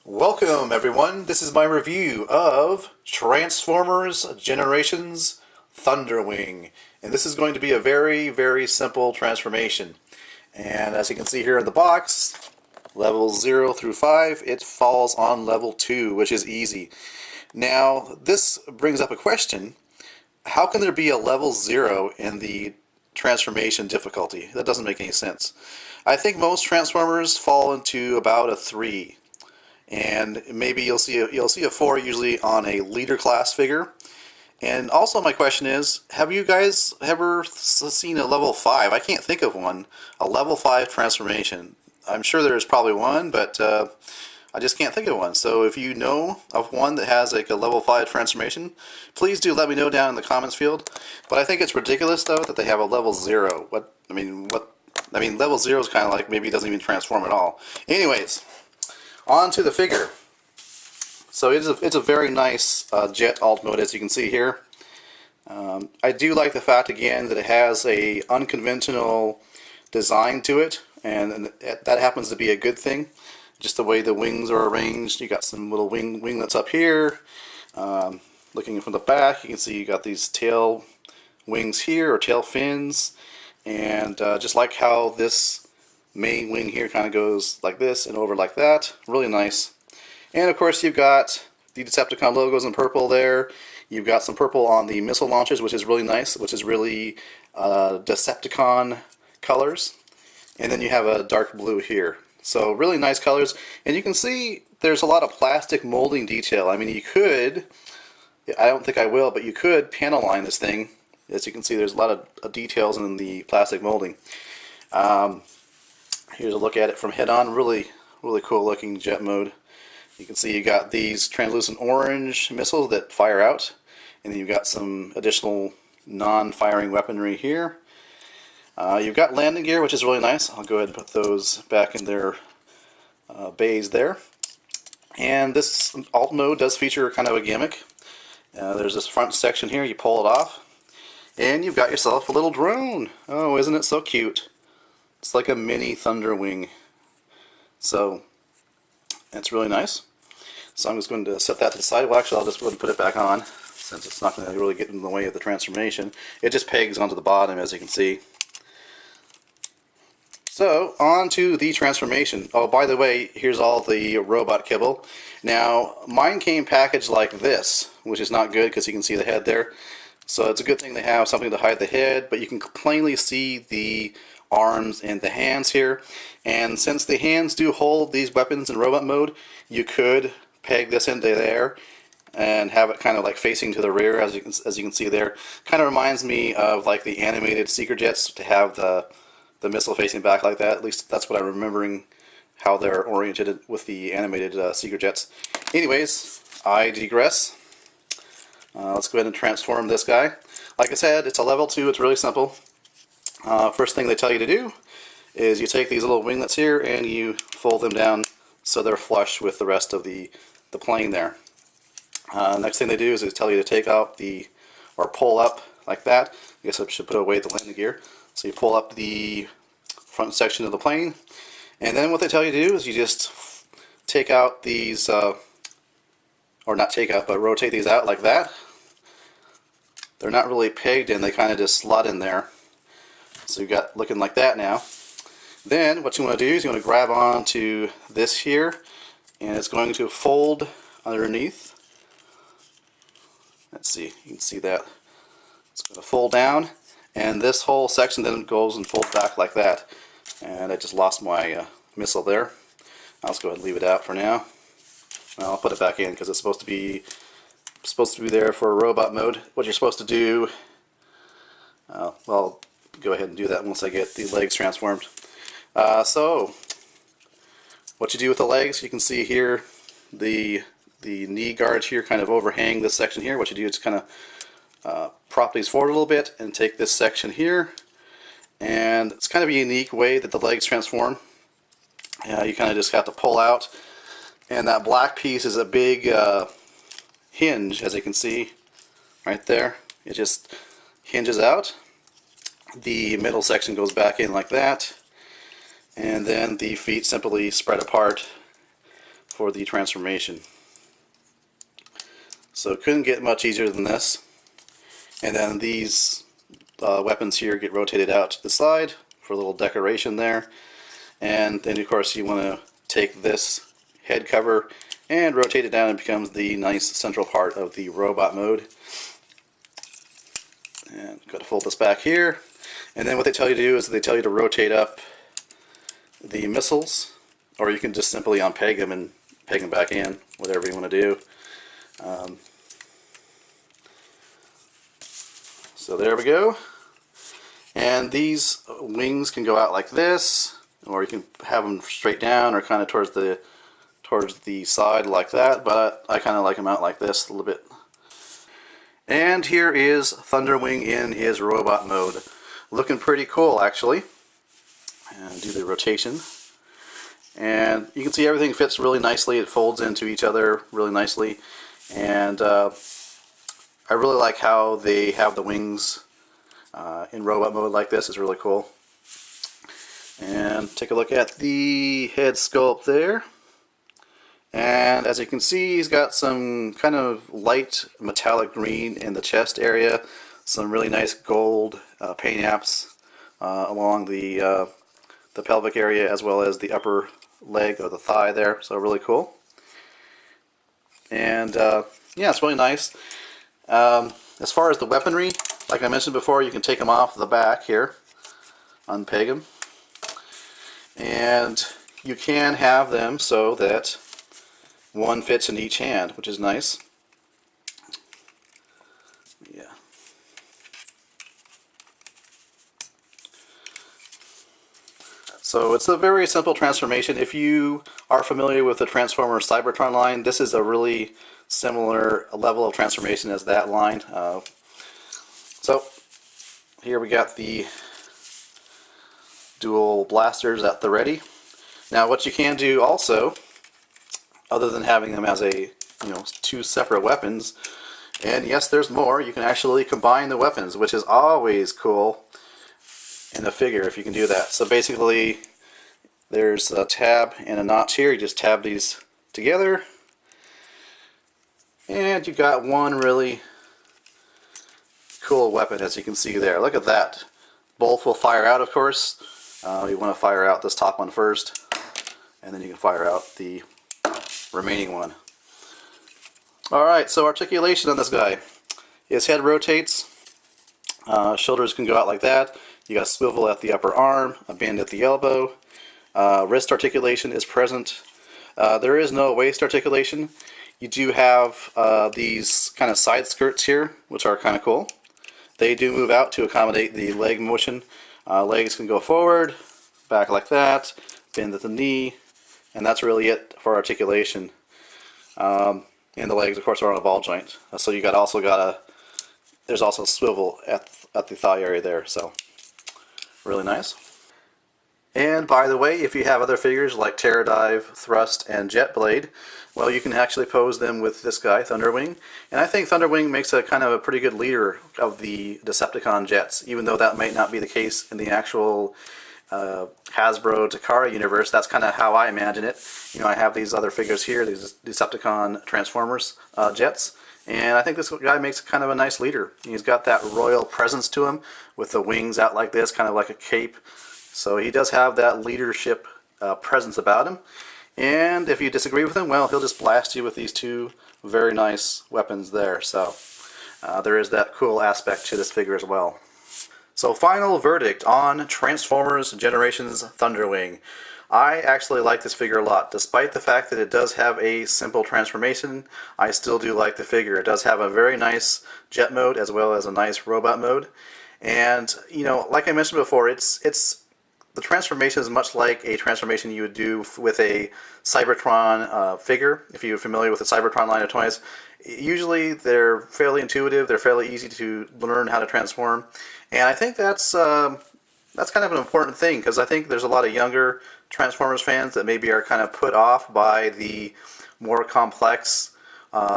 Welcome everyone, this is my review of Transformers Generations Thunderwing, and this is going to be a very simple transformation. And as you can see here in the box, levels 0 through 5, it falls on level 2, which is easy. Now this brings up a question: how can there be a level 0 in the transformation difficulty? That doesn't make any sense. I think most Transformers fall into about a 3. And maybe you'll see a 4 usually on a leader class figure. And also my question is, have you guys ever seen a level 5? I can't think of one. A level 5 transformation. I'm sure there's probably one, but I just can't think of one. So if you know of one that has like a level 5 transformation, please do let me know down in the comments field. But I think it's ridiculous though that they have a level 0. Level 0 is kind of like maybe it doesn't even transform at all. Anyways, on to the figure. So it's a very nice jet alt mode, as you can see here. I do like the fact again that it has a unconventional design to it, and that happens to be a good thing. Just the way the wings are arranged. You got some little winglets up here. Looking from the back, you can see you got these tail wings here, or tail fins, and just like how this main wing here kind of goes like this and over like that. Really nice. And of course you've got the Decepticon logos in purple there. You've got some purple on the missile launchers, which is really nice, which is really Decepticon colors. And then you have a dark blue here. So really nice colors. And you can see there's a lot of plastic molding detail. I mean, you could, I don't think I will, but you could panel line this thing. As you can see, there's a lot of details in the plastic molding. Here's a look at it from head on. Really cool looking jet mode. You can see you got these translucent orange missiles that fire out, and then you've got some additional non-firing weaponry here. You've got landing gear, which is really nice. I'll go ahead and put those back in their bays there. And this alt mode does feature kind of a gimmick. There's this front section here. You pull it off, and you've got yourself a little drone. Oh, isn't it so cute? It's like a mini Thunderwing. So it's really nice. So I'm just going to set that to the side. Well, actually I'll just go ahead and put it back on, since it's not going to really get in the way of the transformation. It just pegs onto the bottom, as you can see. So on to the transformation. Oh, by the way, here's all the robot kibble. Now mine came packaged like this, which is not good because you can see the head there. So it's a good thing they have something to hide the head, but you can plainly see the arms and the hands here. And since the hands do hold these weapons in robot mode, you could peg this into there and have it kind of like facing to the rear, as you can see there. Kind of reminds me of like the animated Seeker jets, to have the missile facing back like that. At least that's what I'm remembering how they're oriented with the animated Seeker jets. Anyways, I digress. Let's go ahead and transform this guy. Like I said, it's a level 2. It's really simple. First thing they tell you to do is you take these little winglets here and you fold them down so they're flush with the rest of the plane there. Next thing they do is they tell you to take out or pull up like that. I guess I should put away the landing gear. So you pull up the front section of the plane, and then what they tell you to do is you just take out these, or not take out, but rotate these out like that. They're not really pegged in, they kind of just slot in there. So you've got looking like that now. Then what you want to do is you want to grab onto this here, and it's going to fold underneath. Let's see, you can see that. It's going to fold down, and this whole section then goes and folds back like that. And I just lost my missile there. I'll just go ahead and leave it out for now. I'll put it back in because it's supposed to be there for robot mode. What you're supposed to do, well, go ahead and do that once I get the legs transformed. So what you do with the legs, you can see here the knee guards here kind of overhang this section here. What you do is kind of prop these forward a little bit and take this section here, and it's kind of a unique way that the legs transform. You kind of just have to pull out, and that black piece is a big hinge, as you can see right there. It just hinges out. The middle section goes back in like that, and then the feet simply spread apart for the transformation. So it couldn't get much easier than this. And then these weapons here get rotated out to the side for a little decoration there. And then of course you want to take this head cover and rotate it down, and it becomes the nice central part of the robot mode. And got to fold this back here. And then what they tell you to do is they tell you to rotate up the missiles, or you can just simply unpeg them and peg them back in, whatever you want to do. So there we go. And these wings can go out like this, or you can have them straight down or kind of towards the side like that, but I kind of like them out like this a little bit. And here is Thunderwing in his robot mode. Looking pretty cool, actually. And do the rotation. And you can see everything fits really nicely. It folds into each other really nicely. And I really like how they have the wings in robot mode like this. It's really cool. And take a look at the head sculpt there. And as you can see, he's got some kind of light metallic green in the chest area, some really nice gold paint apps along the pelvic area, as well as the upper leg or the thigh there. So really cool. And yeah, it's really nice. As far as the weaponry, like I mentioned before, you can take them off the back here, unpeg them, and you can have them so that one fits in each hand, which is nice. Yeah. So it's a very simple transformation. If you are familiar with the Transformers Cybertron line, this is a really similar level of transformation as that line. So here we got the dual blasters at the ready. Now what you can do also, other than having them as a, two separate weapons, and yes, there's more, you can actually combine the weapons, which is always cool in a figure if you can do that. So basically there's a tab and a notch here. You just tab these together and you got one really cool weapon, as you can see there. Look at that. Both will fire out, of course. You want to fire out this top one first, and then you can fire out the remaining one. Alright, so articulation on this guy. His head rotates, shoulders can go out like that. You got a swivel at the upper arm, a bend at the elbow. Wrist articulation is present. There is no waist articulation. You do have these kind of side skirts here, which are kind of cool. They do move out to accommodate the leg motion. Legs can go forward, back like that, bend at the knee, and that's really it for articulation. And the legs, of course, are on a ball joint. So you there's also a swivel at the thigh area there. So really nice. And by the way, if you have other figures like Pterodive, Thrust, and Jetblade, well, you can actually pose them with this guy, Thunderwing. And I think Thunderwing makes a kind of a pretty good leader of the Decepticon jets, even though that might not be the case in the actual Hasbro Takara universe. That's kind of how I imagine it. I have these other figures here, these Decepticon Transformers jets, and I think this guy makes kind of a nice leader. He's got that royal presence to him with the wings out like this, kind of like a cape. So he does have that leadership presence about him. And if you disagree with him, well, he'll just blast you with these two very nice weapons there. So there is that cool aspect to this figure as well. So final verdict on Transformers Generations Thunderwing. I actually like this figure a lot. Despite the fact that it does have a simple transformation, I still do like the figure. It does have a very nice jet mode as well as a nice robot mode. And, like I mentioned before, the transformation is much like a transformation you would do with a Cybertron figure. If you're familiar with the Cybertron line of toys, usually they're fairly intuitive, they're fairly easy to learn how to transform. And I think that's kind of an important thing, because I think there's a lot of younger Transformers fans that maybe are kind of put off by the more complex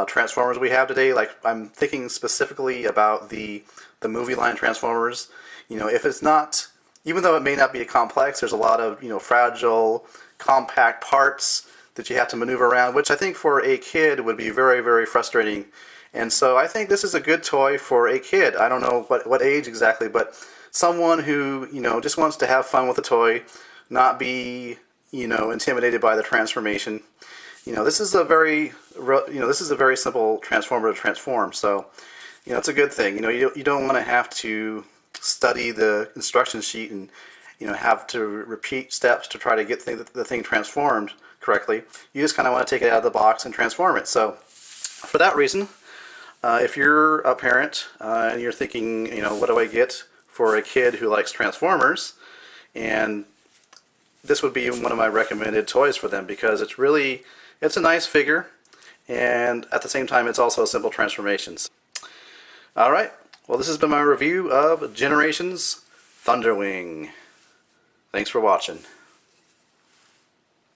Transformers we have today. Like, I'm thinking specifically about the movie line Transformers. If it's not, even though it may not be complex, there's a lot of fragile, compact parts that you have to maneuver around, which I think for a kid would be very, very frustrating. And so I think this is a good toy for a kid. I don't know what age exactly, but someone who, just wants to have fun with a toy, not be, intimidated by the transformation. This is a very, this is a very simple transformer to transform. So, it's a good thing. You don't want to have to study the instruction sheet and, have to repeat steps to try to get the thing transformed correctly. You just kind of want to take it out of the box and transform it. So, for that reason, if you're a parent and you're thinking, what do I get for a kid who likes Transformers, and this would be one of my recommended toys for them because it's a nice figure, and at the same time it's also a simple transformations. Alright, well, this has been my review of Generations Thunderwing. Thanks for watching.